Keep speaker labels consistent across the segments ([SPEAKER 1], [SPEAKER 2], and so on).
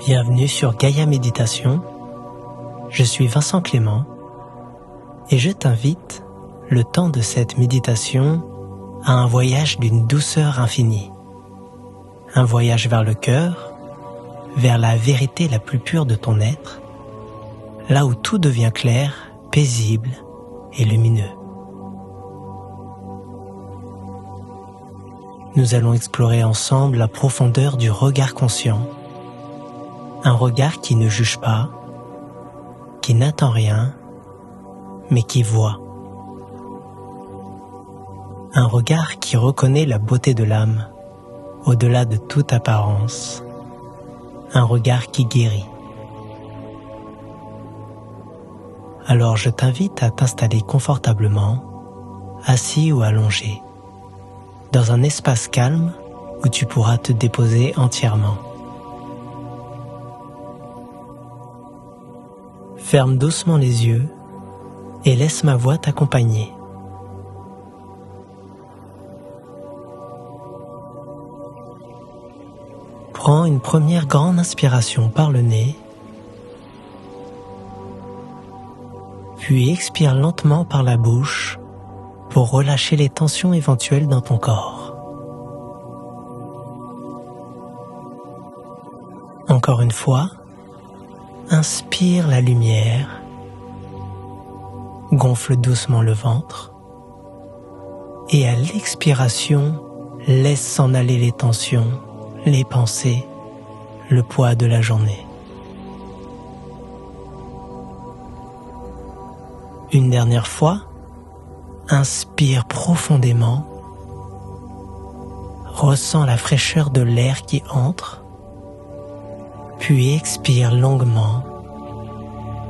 [SPEAKER 1] Bienvenue sur Gaïa Méditation, je suis Vincent Clément et je t'invite, le temps de cette méditation, à un voyage d'une douceur infinie. Un voyage vers le cœur, vers la vérité la plus pure de ton être, là où tout devient clair, paisible et lumineux. Nous allons explorer ensemble la profondeur du regard conscient, un regard qui ne juge pas, qui n'attend rien, mais qui voit. Un regard qui reconnaît la beauté de l'âme, au-delà de toute apparence. Un regard qui guérit. Alors je t'invite à t'installer confortablement, assis ou allongé, dans un espace calme où tu pourras te déposer entièrement. Ferme doucement les yeux et laisse ma voix t'accompagner. Prends une première grande inspiration par le nez, puis expire lentement par la bouche pour relâcher les tensions éventuelles dans ton corps. Encore une fois, inspire la lumière, gonfle doucement le ventre et à l'expiration, laisse s'en aller les tensions, les pensées, le poids de la journée. Une dernière fois, inspire profondément, ressens la fraîcheur de l'air qui entre, puis expire longuement,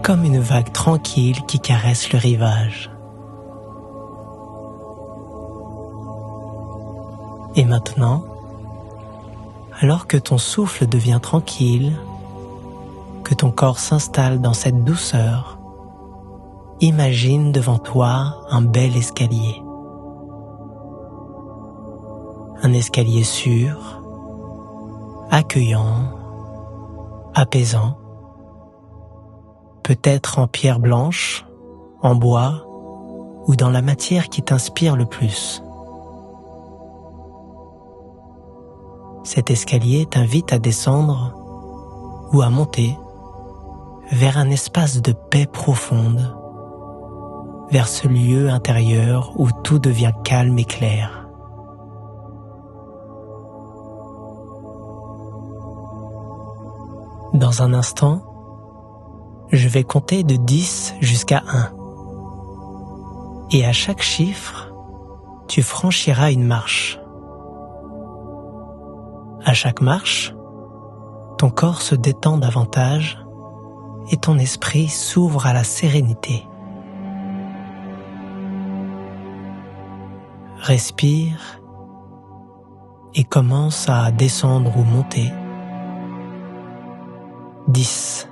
[SPEAKER 1] comme une vague tranquille qui caresse le rivage. Et maintenant, alors que ton souffle devient tranquille, que ton corps s'installe dans cette douceur, imagine devant toi un bel escalier. Un escalier sûr, accueillant, apaisant, peut-être en pierre blanche, en bois ou dans la matière qui t'inspire le plus. Cet escalier t'invite à descendre ou à monter vers un espace de paix profonde, vers ce lieu intérieur où tout devient calme et clair. Dans un instant, je vais compter de 10 jusqu'à 1. Et à chaque chiffre, tu franchiras une marche. À chaque marche, ton corps se détend davantage et ton esprit s'ouvre à la sérénité. Respire et commence à descendre ou monter. 10.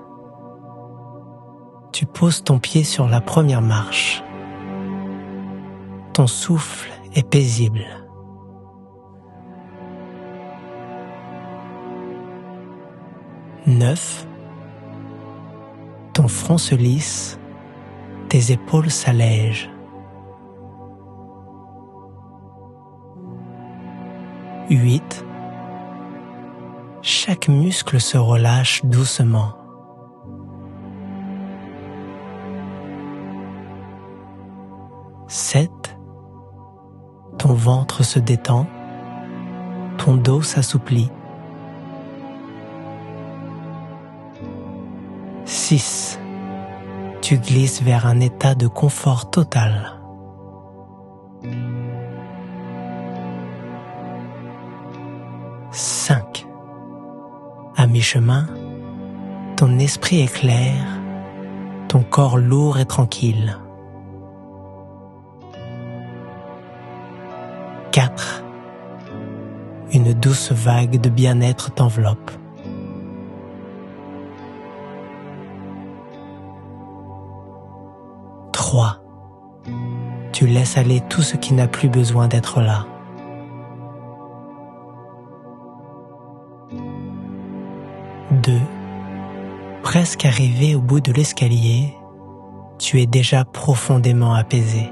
[SPEAKER 1] Tu poses ton pied sur la première marche. Ton souffle est paisible. 9. Ton front se lisse, tes épaules s'allègent. 8. Chaque muscle se relâche doucement. 7. Ton ventre se détend, ton dos s'assouplit. 6. Tu glisses vers un état de confort total. 5. À mi-chemin, ton esprit est clair, ton corps lourd et tranquille. 4. Une douce vague de bien-être t'enveloppe. 3. Tu laisses aller tout ce qui n'a plus besoin d'être là. 2. Presque arrivé au bout de l'escalier, tu es déjà profondément apaisé.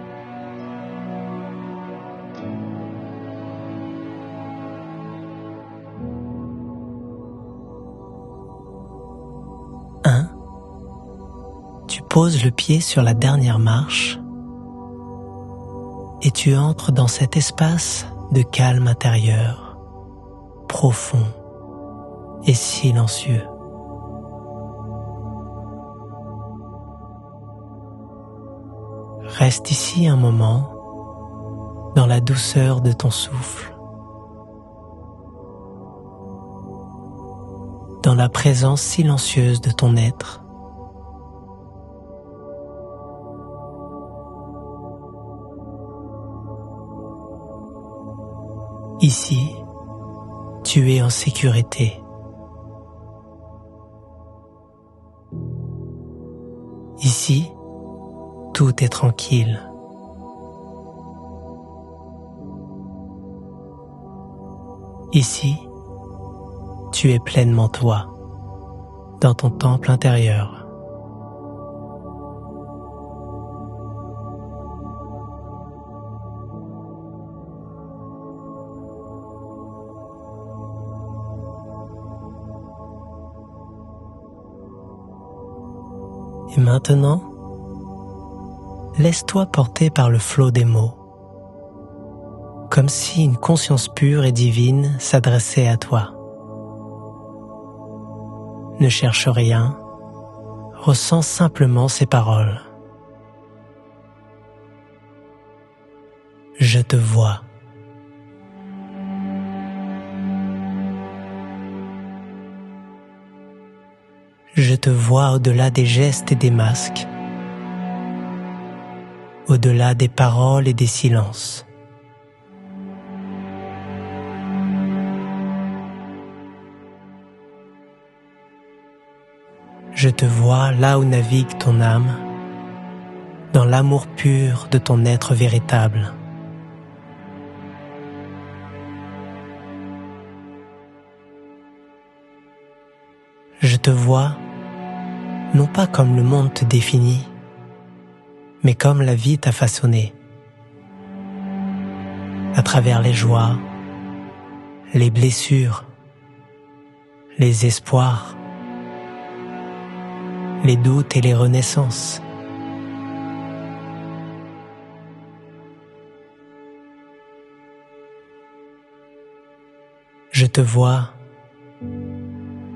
[SPEAKER 1] Tu poses le pied sur la dernière marche et tu entres dans cet espace de calme intérieur, profond et silencieux. Reste ici un moment dans la douceur de ton souffle, dans la présence silencieuse de ton être. Ici, tu es en sécurité. Ici, tout est tranquille. Ici, tu es pleinement toi, dans ton temple intérieur. Et maintenant, laisse-toi porter par le flot des mots, comme si une conscience pure et divine s'adressait à toi. Ne cherche rien, ressens simplement ces paroles. Je te vois. Je te vois au-delà des gestes et des masques, au-delà des paroles et des silences. Je te vois là où navigue ton âme, dans l'amour pur de ton être véritable. Je te vois non pas comme le monde te définit, mais comme la vie t'a façonné, à travers les joies, les blessures, les espoirs, les doutes et les renaissances. Je te vois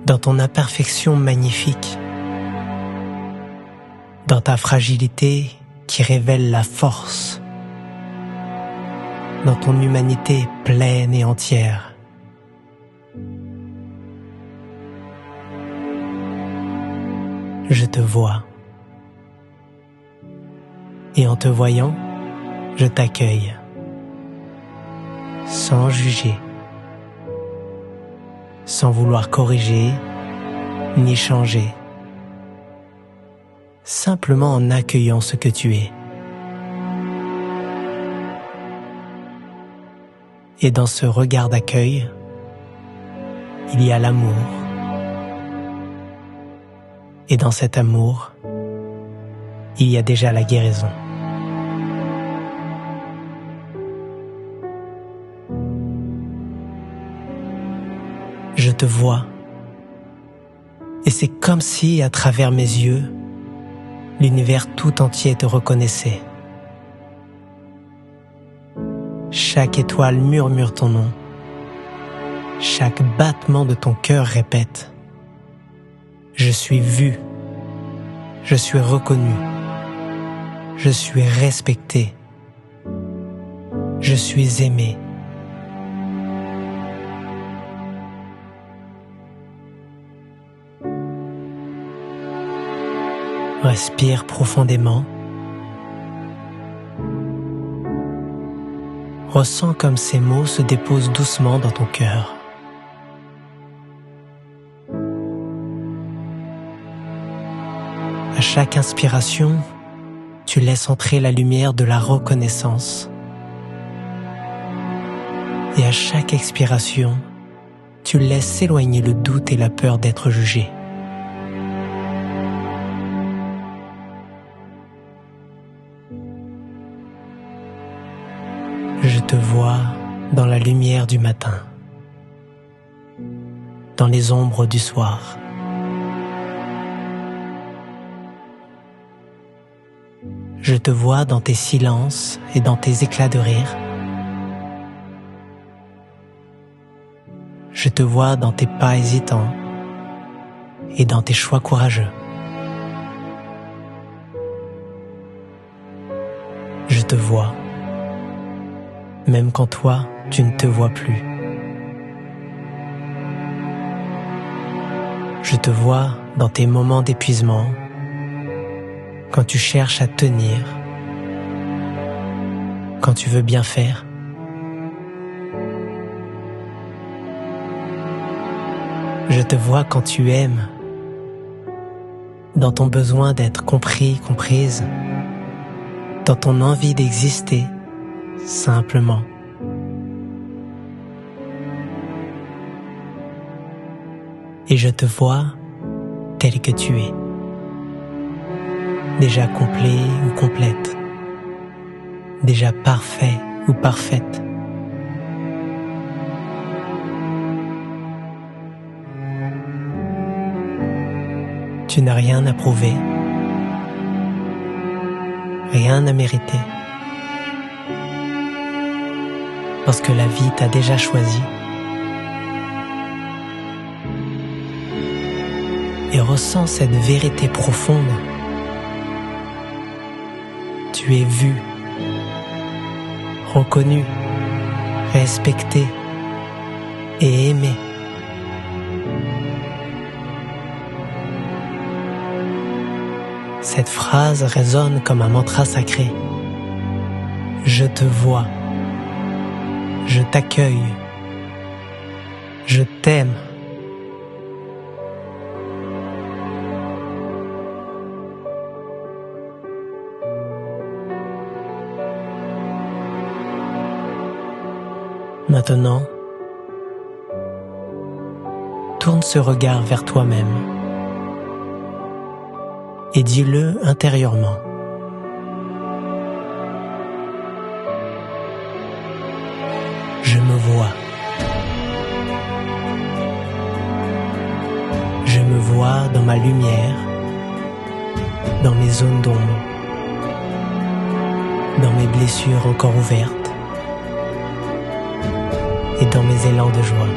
[SPEAKER 1] dans ton imperfection magnifique, dans ta fragilité qui révèle la force, dans ton humanité pleine et entière. Je te vois, et en te voyant, je t'accueille, sans juger, sans vouloir corriger ni changer, simplement en accueillant ce que tu es. Et dans ce regard d'accueil, il y a l'amour. Et dans cet amour, il y a déjà la guérison. Je te vois, et c'est comme si, à travers mes yeux, l'univers tout entier te reconnaissait. Chaque étoile murmure ton nom. Chaque battement de ton cœur répète: je suis vu, je suis reconnu, je suis respecté, je suis aimé. Respire profondément. Ressens comme ces mots se déposent doucement dans ton cœur. À chaque inspiration, tu laisses entrer la lumière de la reconnaissance. Et à chaque expiration, tu laisses s'éloigner le doute et la peur d'être jugé. Je te vois dans la lumière du matin, dans les ombres du soir. Je te vois dans tes silences et dans tes éclats de rire. Je te vois dans tes pas hésitants et dans tes choix courageux. Je te vois, même quand toi, tu ne te vois plus. Je te vois dans tes moments d'épuisement, quand tu cherches à tenir, quand tu veux bien faire. Je te vois quand tu aimes, dans ton besoin d'être compris, comprise, dans ton envie d'exister, simplement. Et je te vois tel que tu es, déjà complet ou complète, déjà parfait ou parfaite. Tu n'as rien à prouver, rien à mériter, parce que la vie t'a déjà choisi. Et ressens cette vérité profonde. Tu es vu, reconnu, respecté et aimé. Cette phrase résonne comme un mantra sacré. Je te vois, je t'accueille, je t'aime. Maintenant, tourne ce regard vers toi-même et dis-le intérieurement. Je me vois. Je me vois dans ma lumière, dans mes zones d'ombre, dans mes blessures encore ouvertes et dans mes élans de joie.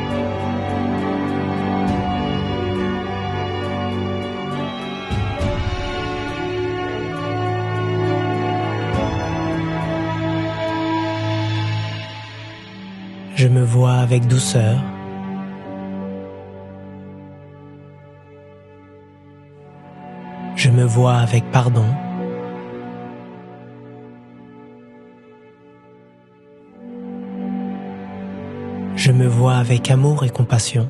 [SPEAKER 1] Je me vois avec douceur. Je me vois avec pardon. Je me vois avec amour et compassion.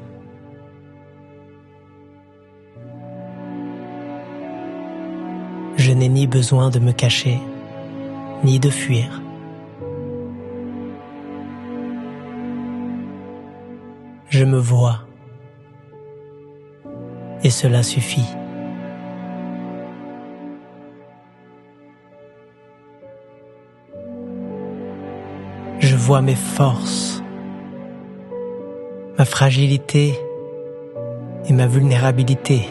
[SPEAKER 1] Je n'ai ni besoin de me cacher, ni de fuir. Je me vois, et cela suffit. Je vois mes forces, ma fragilité et ma vulnérabilité.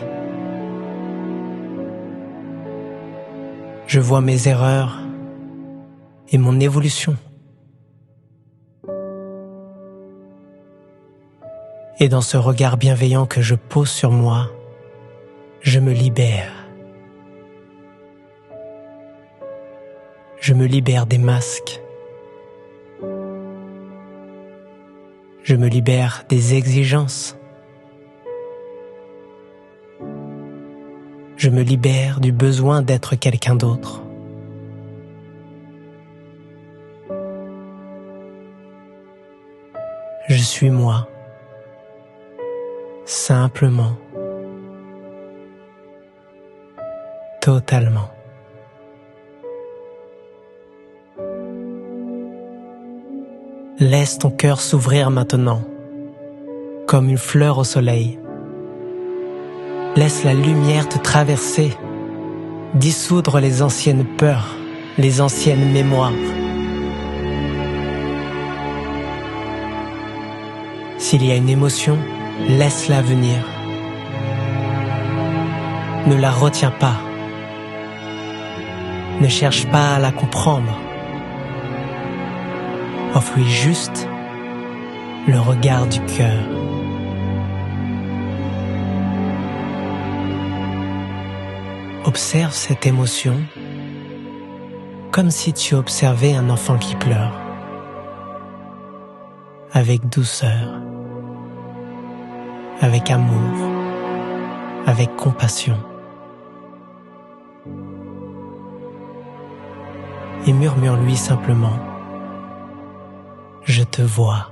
[SPEAKER 1] Je vois mes erreurs et mon évolution. Et dans ce regard bienveillant que je pose sur moi, je me libère. Je me libère des masques. Je me libère des exigences. Je me libère du besoin d'être quelqu'un d'autre. Je suis moi, simplement, totalement. Laisse ton cœur s'ouvrir maintenant, comme une fleur au soleil. Laisse la lumière te traverser, dissoudre les anciennes peurs, les anciennes mémoires. S'il y a une émotion, laisse-la venir. Ne la retiens pas. Ne cherche pas à la comprendre. Offre-lui juste le regard du cœur. Observe cette émotion comme si tu observais un enfant qui pleure, avec douceur, avec amour, avec compassion. Et murmure-lui simplement: je te vois.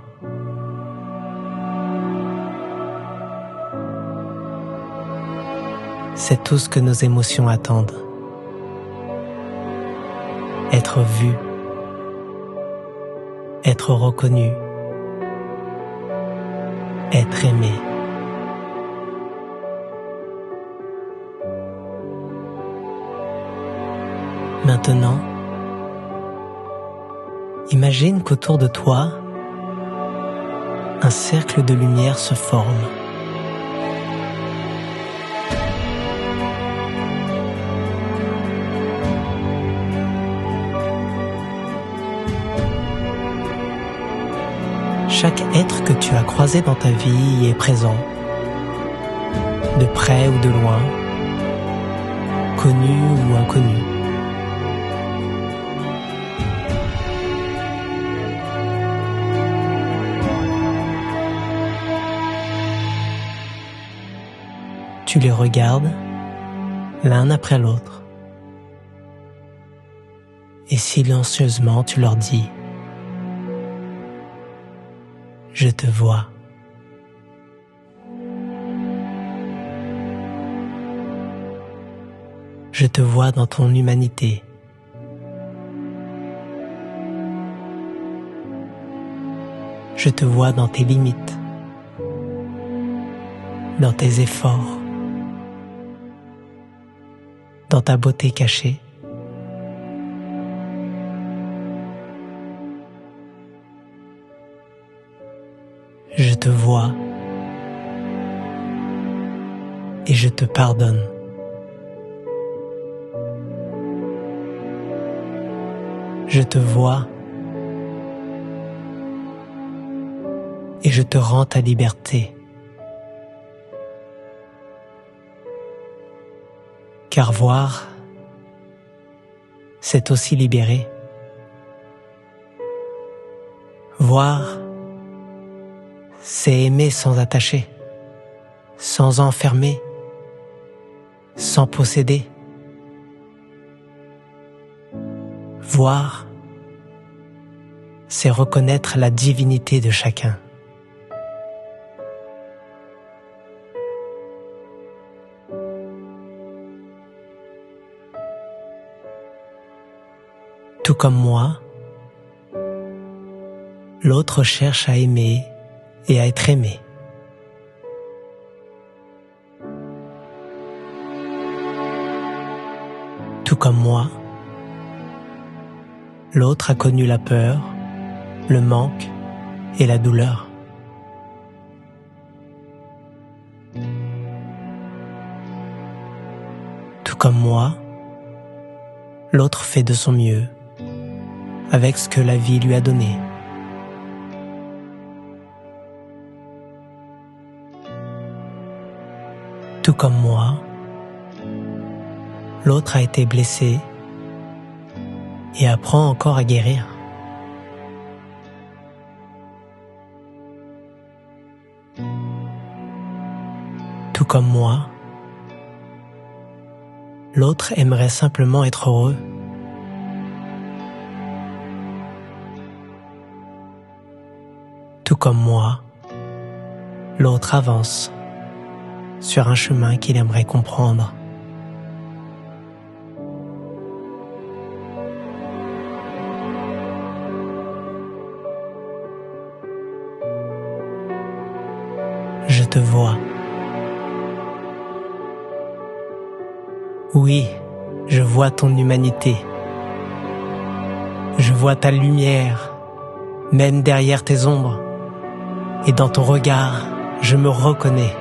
[SPEAKER 1] C'est tout ce que nos émotions attendent. Être vu, être reconnu, être aimé. Maintenant, imagine qu'autour de toi, un cercle de lumière se forme. Chaque être que tu as croisé dans ta vie y est présent, de près ou de loin, connu ou inconnu. Tu les regardes l'un après l'autre et silencieusement tu leur dis: je te vois. Je te vois dans ton humanité. Je te vois dans tes limites, dans tes efforts, dans ta beauté cachée. Je te vois et je te pardonne. Je te vois et je te rends ta liberté. Car voir, c'est aussi libérer. Voir, c'est aimer sans attacher, sans enfermer, sans posséder. Voir, c'est reconnaître la divinité de chacun. Tout comme moi, l'autre cherche à aimer et à être aimé. Tout comme moi, l'autre a connu la peur, le manque et la douleur. Tout comme moi, l'autre fait de son mieux avec ce que la vie lui a donné. Tout comme moi, l'autre a été blessé et apprend encore à guérir. Tout comme moi, l'autre aimerait simplement être heureux. Tout comme moi, l'autre avance sur un chemin qu'il aimerait comprendre. Je te vois. Oui, je vois ton humanité. Je vois ta lumière, même derrière tes ombres. et dans ton regard, je me reconnais.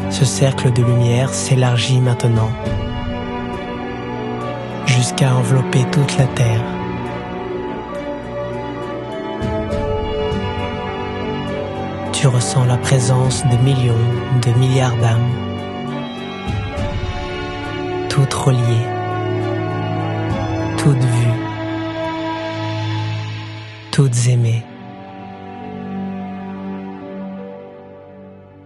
[SPEAKER 1] Ce cercle de lumière s'élargit maintenant jusqu'à envelopper toute la terre. Tu ressens la présence de millions, de milliards d'âmes, toutes reliées, toutes vues, toutes aimées.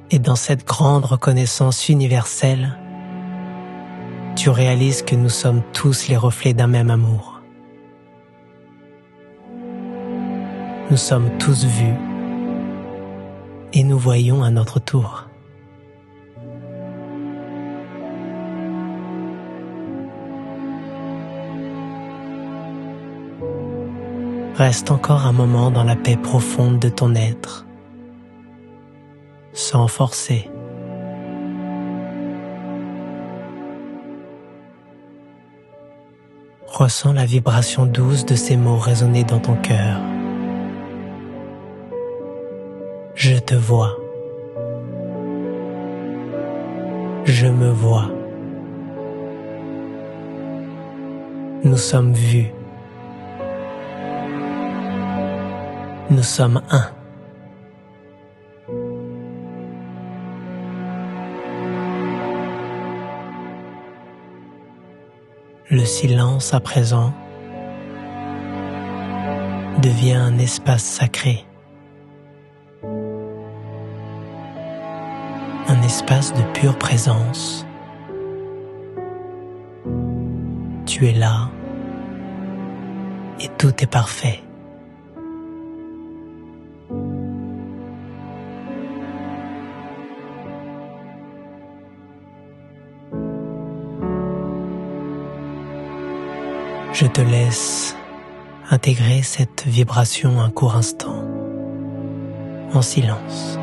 [SPEAKER 1] Et dans cette grande reconnaissance universelle, tu réalises que nous sommes tous les reflets d'un même amour. Nous sommes tous vus et nous voyons à notre tour. Reste encore un moment dans la paix profonde de ton être, sans forcer. Ressens la vibration douce de ces mots résonner dans ton cœur. Je te vois. Je me vois. Nous sommes vus. Nous sommes un. Le silence à présent devient un espace sacré, un espace de pure présence. Tu es là et tout est parfait. Je te laisse intégrer cette vibration un court instant, en silence.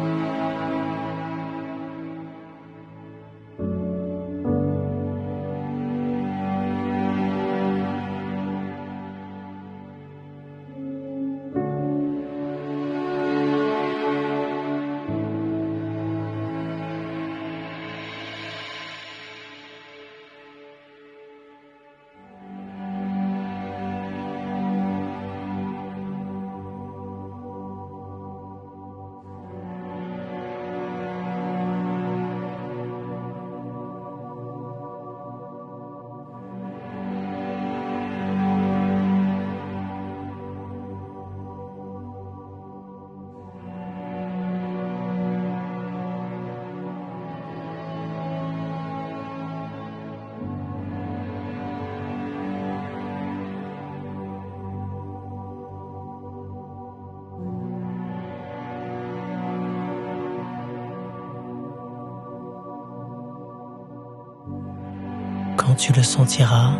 [SPEAKER 1] Quand tu le sentiras,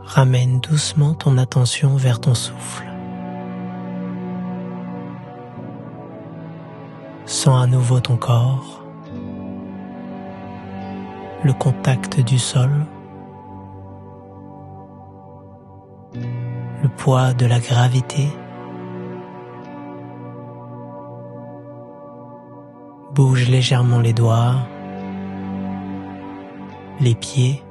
[SPEAKER 1] ramène doucement ton attention vers ton souffle. Sens à nouveau ton corps, le contact du sol, le poids de la gravité. Bouge légèrement les doigts, les pieds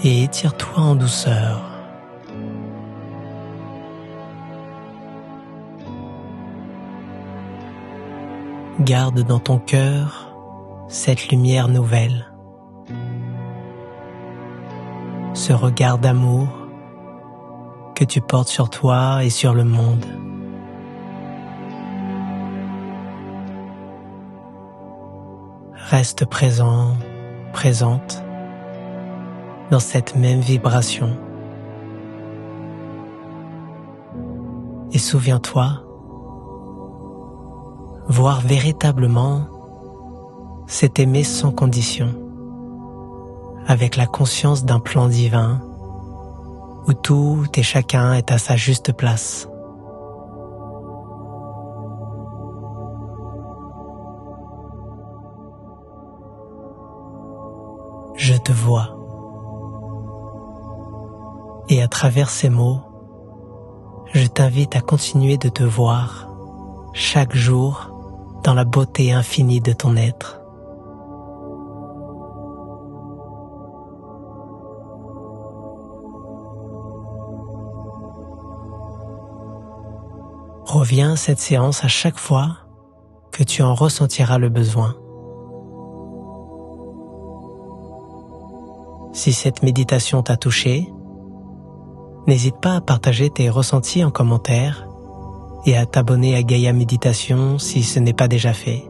[SPEAKER 1] et étire-toi en douceur. Garde dans ton cœur cette lumière nouvelle, ce regard d'amour que tu portes sur toi et sur le monde. Reste présent, présente dans cette même vibration. Et souviens-toi, voir véritablement, c'est aimer sans condition, avec la conscience d'un plan divin où tout et chacun est à sa juste place. te vois. Et à travers ces mots, je t'invite à continuer de te voir chaque jour dans la beauté infinie de ton être. Reviens à cette séance à chaque fois que tu en ressentiras le besoin. Si cette méditation t'a touché, n'hésite pas à partager tes ressentis en commentaire et à t'abonner à Gaïa Méditation si ce n'est pas déjà fait,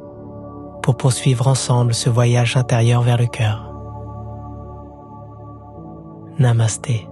[SPEAKER 1] pour poursuivre ensemble ce voyage intérieur vers le cœur. Namasté.